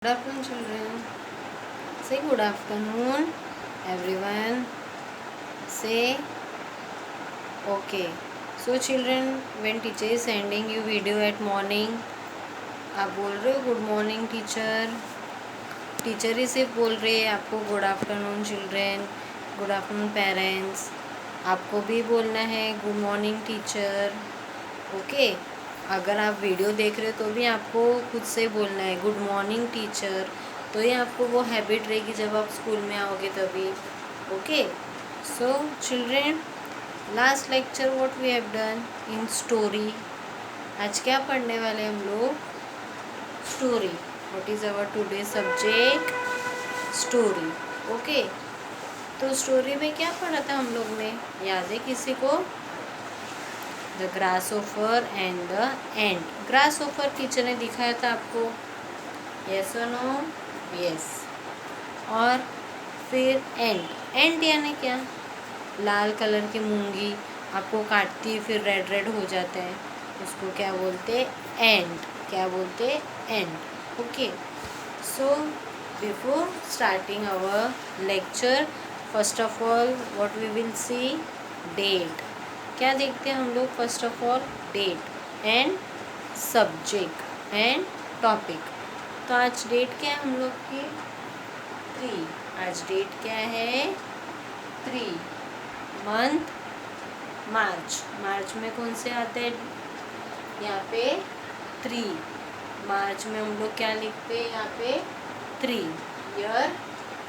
Good afternoon, children. Say good afternoon, everyone. Say okay. So, children, when teacher is sending you video at morning, आप बोल रहे हो good morning teacher. Teacher ही सिर्फ बोल रही है आपको good afternoon children, good afternoon parents. आपको भी बोलना है गुड मॉर्निंग टीचर. ओके. अगर आप वीडियो देख रहे हो तो भी आपको खुद से बोलना है गुड मॉर्निंग टीचर. तो ये आपको वो हैबिट रहेगी जब आप स्कूल में आओगे तभी. Okay. So children, last lecture what we have done in story. आज क्या पढ़ने वाले हम लोग? Story. What is our today subject? Story. Okay. तो स्टोरी में क्या पढ़ा था हम लोग ने? याद है किसी को? The grasshopper and the ant. Grasshopper teacher ने दिखाया था आपको. यस और नो? यस. और फिर एंट. एंट यानी क्या? लाल कलर की मूंगी आपको काटती है फिर रेड रेड हो जाता है, उसको क्या बोलते? एंट. क्या बोलते? Ant. Okay. So before starting our lecture, first of all what we will see? Date. क्या देखते हैं हम लोग? First of all date and subject and topic. तो आज डेट क्या है हम लोग की? 3. आज डेट क्या है? 3. मंथ मार्च. मार्च में कौन से आते हैं यहाँ पे? 3. मार्च में हम लोग क्या लिखते हैं यहाँ पे? 3. ईयर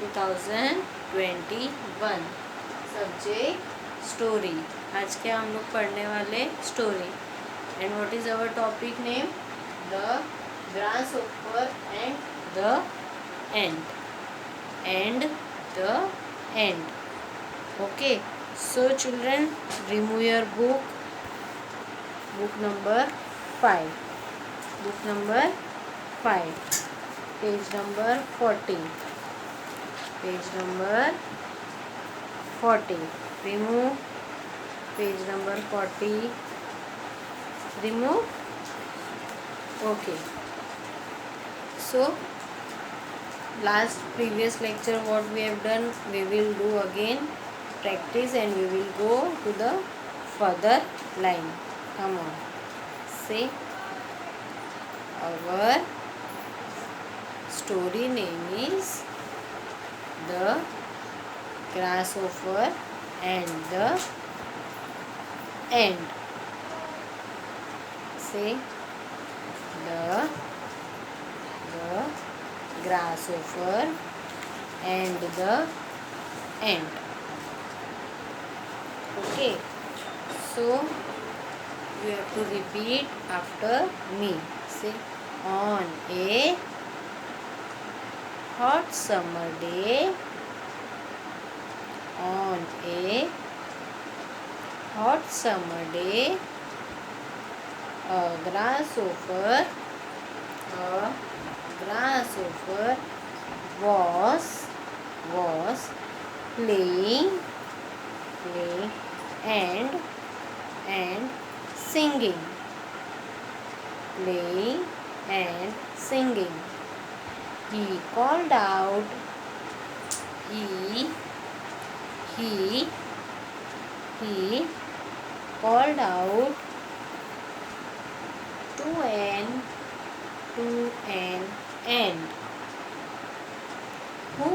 2021. Subject story. आज क्या हम लोग पढ़ने वाले? Story. And what is our topic name? The grasshopper and the ant. And the ant. Okay. So children, remove your book. Book number 5. Book number 5. Page number 40. Page number 40. Remove page number 40. Remove. Okay. So last previous lecture what we have done, we will do again practice and we will go to the further line. Come on, say our story name is the grasshopper and the ant. Say the grasshopper and the ant. Okay. So you have to repeat after me. Say, on a hot summer day, on a hot summer day, a grasshopper was playing and singing. Playing and singing. He called out. He called out to an ant who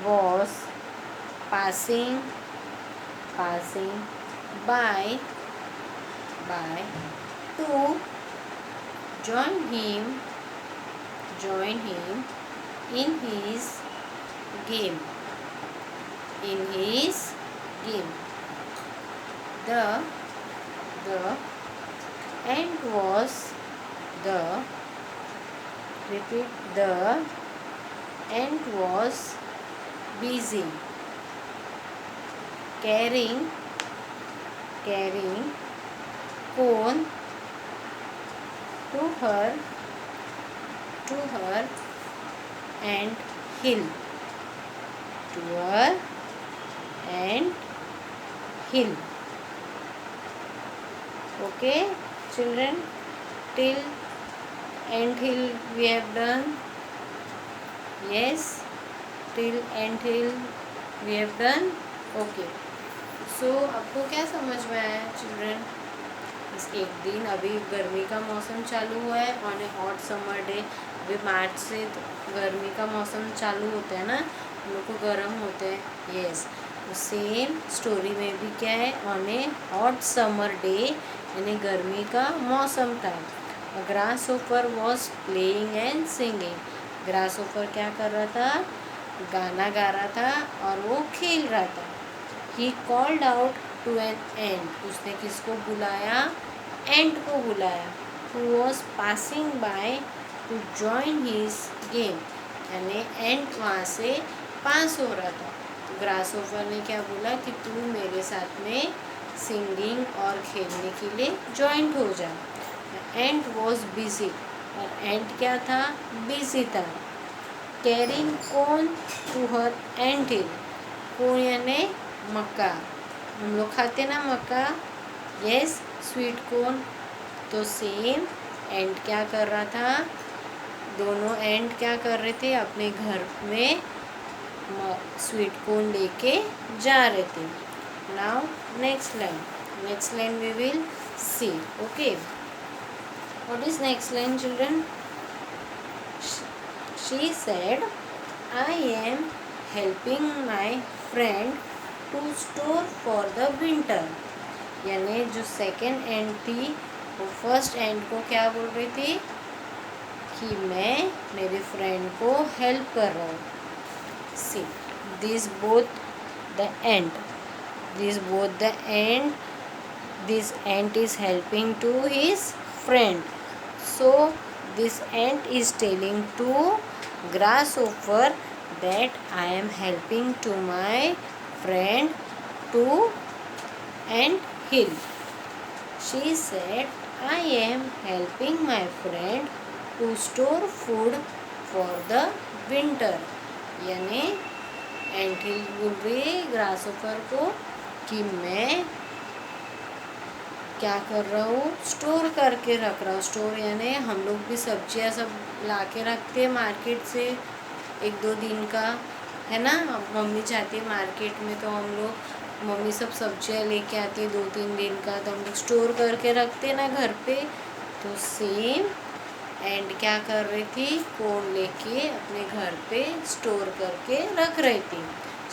was passing by to join him in his game. The ant was busy carrying cone to her ant hill. To her ant hill. Okay, children, till ant hill we have done. Yes, till ant hill we have done. Okay. So आपको क्या समझ में आया children? इस एक दिन अभी गर्मी का मौसम चालू हुआ है on A hot summer day. अभी मार्च से तो गर्मी का मौसम चालू होता है ना, हम लोग को गर्म होते हैं. यस, तो सेम स्टोरी में भी क्या है, on A hot summer day यानी गर्मी का मौसम था. ग्रास ओपर was playing and singing. Grass ओपर क्या कर रहा था? गाना गा रहा था और वो खेल रहा था. He called out to an ant. उसने किसको बुलाया? एंट को बुलाया. Who was passing by to join his game. यानी एंट वहाँ से पास हो रहा था. तो ग्रास ओवर ने क्या बोला कि तू मेरे साथ में सिंगिंग और खेलने के लिए जॉइंट हो जा. Ant was busy. और एंट क्या था? बिजी था. Carrying corn to her ant hill. Corn यानी मक्का. हम लोग खाते ना मक्का. Yes, sweet corn. तो सेम एंट क्या कर रहा था? दोनों एंट क्या कर रहे थे? अपने घर में स्वीट कॉर्न लेके जा रहे थे. Now next line we will see. Okay, what is next line children? She said I am helping my friend to store for the winter. यानी जो सेकेंड एंड थी वो फर्स्ट एंड को क्या बोल रही थी कि मैं मेरे फ्रेंड को हेल्प कर रहा हूँ. See, this both the ant is helping to his friend. So this ant is telling to grasshopper that I am helping to my friend to ant hill. She said I am helping my friend to store food for the winter. यानी एंट हिल बोल रही है grasshopper को कि मैं क्या कर रहा हूँ? स्टोर करके रख रहा हूँ. स्टोर यानी हम लोग भी सब्जियाँ सब ला के रखते हैं मार्केट से 1-2 दिन का, है ना. मम्मी जाती है मार्केट में तो हम लोग मम्मी सब सब्जियाँ लेके आती है 2-3 दिन का, तो हम लोग स्टोर करके रखते हैं ना घर पे. तो सेम एंड क्या कर रही थी? कॉर्न लेके अपने घर पे स्टोर करके रख रही थी.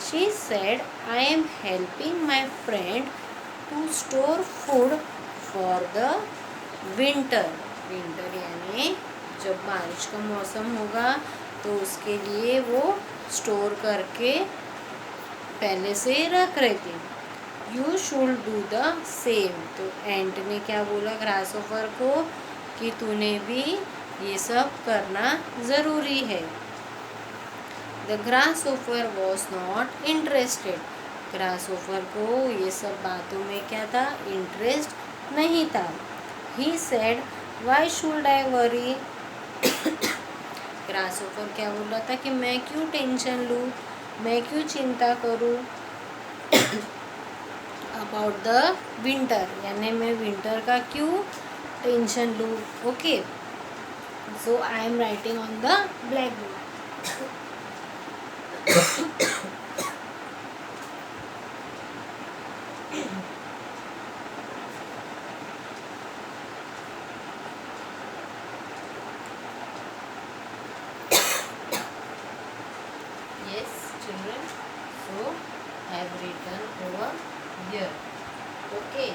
She said I am helping my friend to store food for the winter. Winter यानी जब बारिश का मौसम होगा तो उसके लिए वो स्टोर करके पहले से रख रहे थे. You should do the same. तो एंट ने क्या बोला ग्रासहोपर को कि तूने भी ये सब करना ज़रूरी है. The grasshopper was not interested. Grasshopper को ये सब बातों में क्या था? इंटरेस्ट नहीं था. He said why should I worry. Grasshopper क्या बोल रहा था कि मैं क्यों टेंशन लूँ, मैं क्यों चिंता करूँ अबाउट द विंटर. यानी मैं विंटर का क्यों टेंशन लूँ. Okay, so I am writing on the black board. Yes, children. So I have written over here. Okay.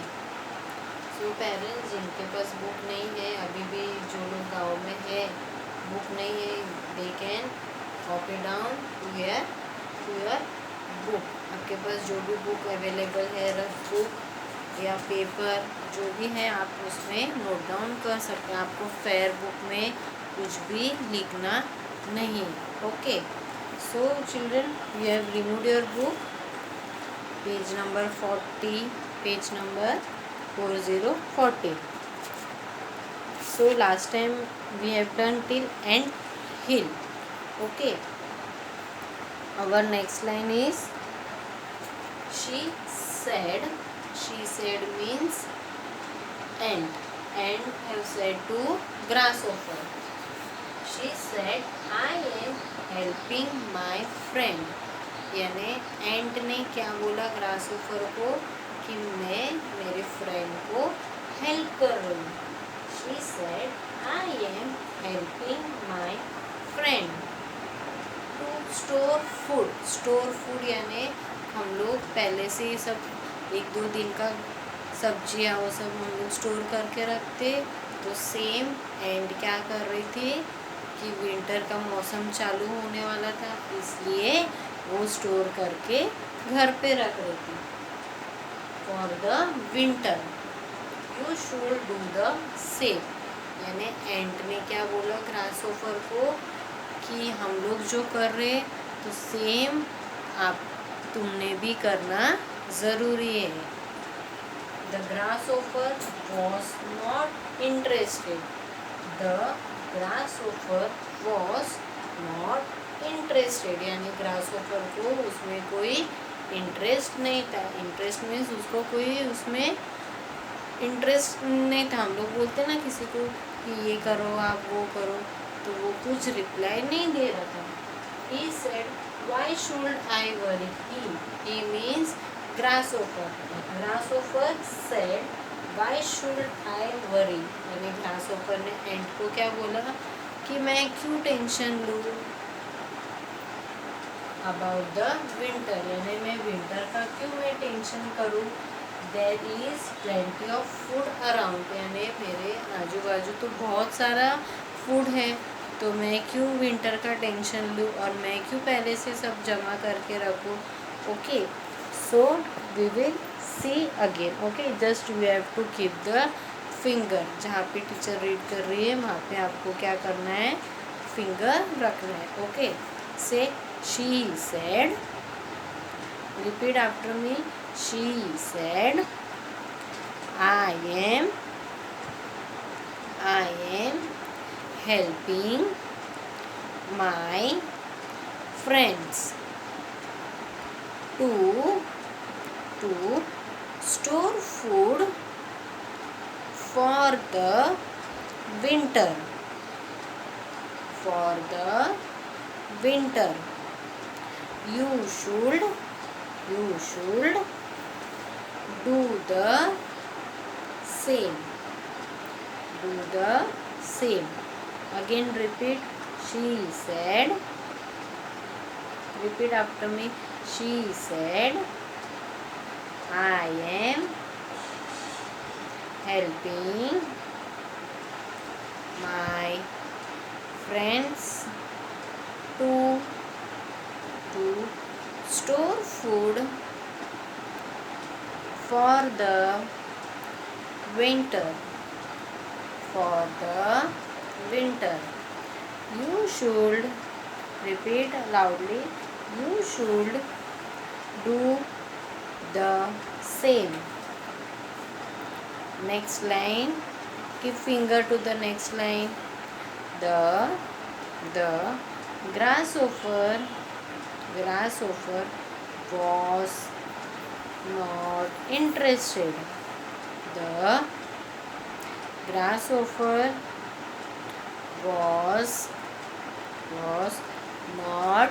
So parents जिनके पास बुक नहीं है, अभी भी जो लोग गाँव में है बुक नहीं है, they can copy down to your book. आपके पास जो भी बुक अवेलेबल है, रफ बुक या पेपर जो भी है आप उसमें नोट डाउन कर सकते हैं. आपको फेयर बुक में कुछ भी लिखना नहीं. Okay. So children, you have removed your book, page number 40, page number 4040. So last time we have done till ant hill. Okay. Our next line is she said. She said means ant. Ant have said to grasshopper. She said, I am helping my friend. यानी एंट ने क्या बोला ग्रासहोफर को कि मैं मेरे friend को help कर रही हूँ. She said, I am helping my friend to store food. Store food यानी हम लोग पहले से ही सब 1-2 दिन का सब्जियाँ वो सब हम लोग स्टोर करके रखते. तो सेम एंड क्या कर रही थी कि विंटर का मौसम चालू होने वाला था, इसलिए वो स्टोर करके घर पे रख रही थी. For the winter you should do the same. यानी एंट ने क्या बोला ग्रासहोफर को कि हम लोग जो कर रहे तो सेम आप तुमने भी करना ज़रूरी है. The grasshopper was not interested. The grasshopper was not interested. यानी grasshopper को उसमें कोई इंटरेस्ट नहीं था. इंटरेस्ट मीन्स उसको कोई उसमें इंटरेस्ट नहीं था. हम लोग बोलते ना किसी को कि ये करो आप वो करो, तो वो कुछ रिप्लाई नहीं दे रहा था. He said, why should I worry? He means grasshopper. Grasshopper said, why should I worry? यानी grasshopper ने एंट को क्या बोला कि मैं क्यों टेंशन लूँ about the winter. यानी मैं विंटर का क्यों मैं टेंशन करूँ. There is plenty of food around. यानी मेरे आजू बाजू तो बहुत सारा फूड है, तो मैं क्यों विंटर का टेंशन लूँ और मैं क्यों पहले से सब जमा करके रखूँ. Okay, so we will see again. Okay, just we have to keep the finger. जहाँ पे टीचर रीड कर रही है वहाँ पे आपको क्या करना है, फिंगर रखना है. ओके, से she said. Repeat after me. She said, I M helping my friends to store food for the winter. You should do the same. Again repeat. She said. Repeat after me. She said, I am helping my friends to store food for the winter. You should, repeat loudly, you should do the same. Next line, give finger to the next line. The grasshopper was not interested. The grasshopper was not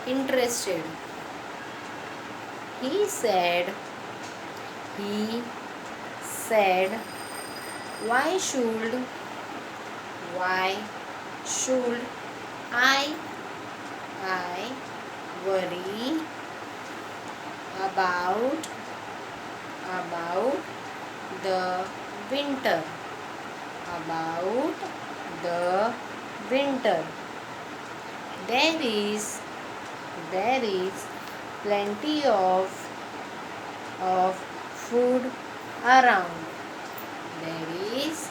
interested. He said, why should I worry about the winter. There is plenty of food around. There is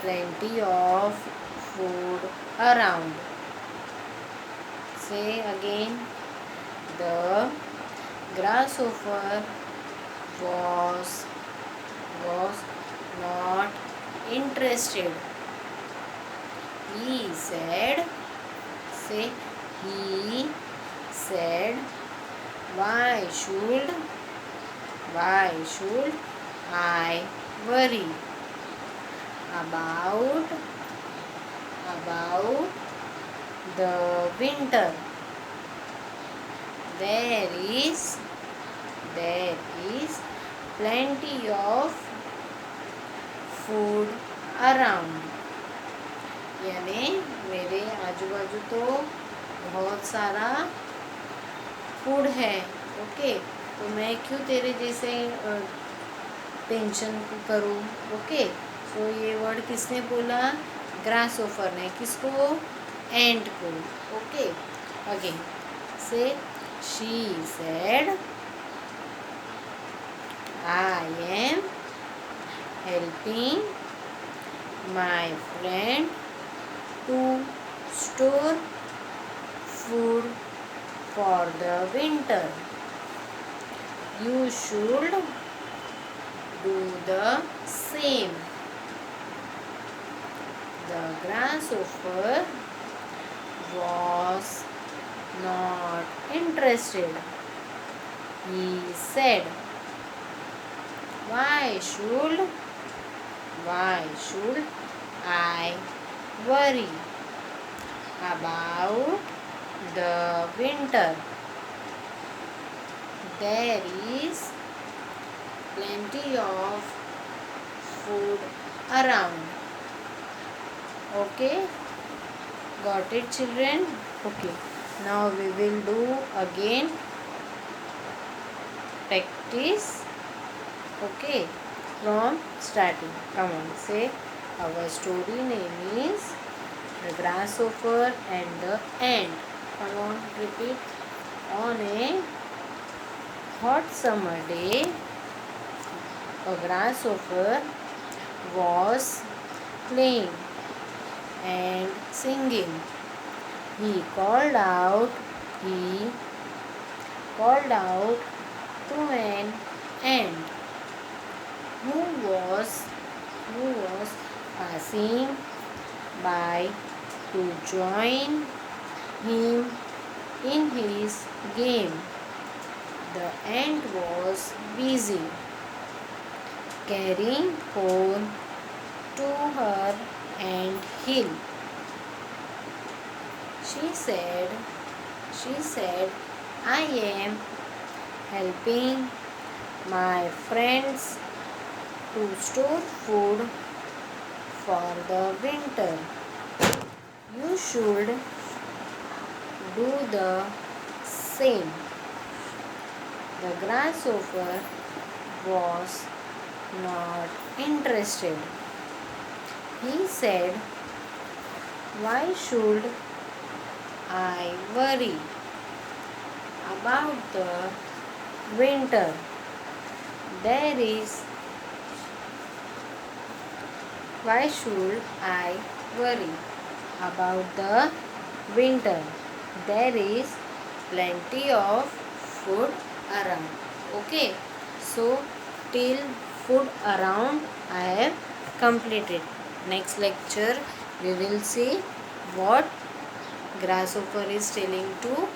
plenty of food around. Say again. The grasshopper was not interested. He said, why should I worry about the winter. There is plenty of food around. यानी मेरे आजू बाजू तो बहुत सारा food है. Okay, तो मैं क्यों तेरे जैसे टेंशन करूँ. ओके, सो ये वर्ड किसने बोला? ग्रासओफर ने. किसको? एंट को. ओके, अगेन से she said I am helping my friend to store food for the winter. You should do the same. The grasshopper was not interested. He said, Why should I worry about the winter? There is plenty of food around. Okay, got it, children? Okay, now we will do again practice. Okay, from starting. Come on, say our story name is The Grasshopper and the Ant. Come on, repeat. On a hot summer day, a grasshopper was playing and singing. He called out to an ant who was passing by to join him in his game. The ant was busy carrying corn to her ant hill. She said, I am helping my friends to store food for the winter. You should do the same. The grasshopper was not interested. He said, Why should I worry about the winter? There is Why should I worry about the winter? There is plenty of food around. Okay, so till food around I have completed. Next lecture we will see what grasshopper is telling to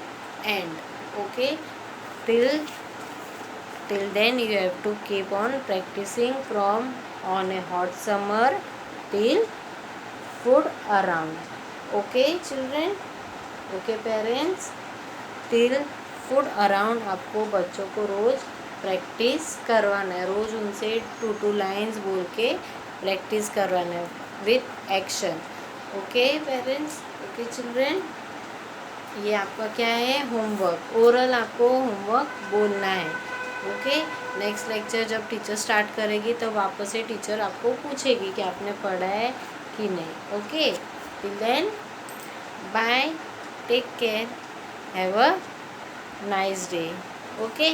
ant. Okay, till then you have to keep on practicing from on a hot summer till food around. Okay children, okay parents, till food around आपको बच्चों को रोज़ practice करवाना है. रोज़ उनसे 2 lines बोल के practice करवाना है with action. Okay parents, okay children, ये आपका क्या है? होमवर्क. ओरल आपको होमवर्क बोलना है. ओके, नेक्स्ट लेक्चर जब टीचर स्टार्ट करेगी तो वापस से टीचर आपको पूछेगी कि आपने पढ़ा है कि नहीं. Okay, till then bye, take care, have a nice day. Okay.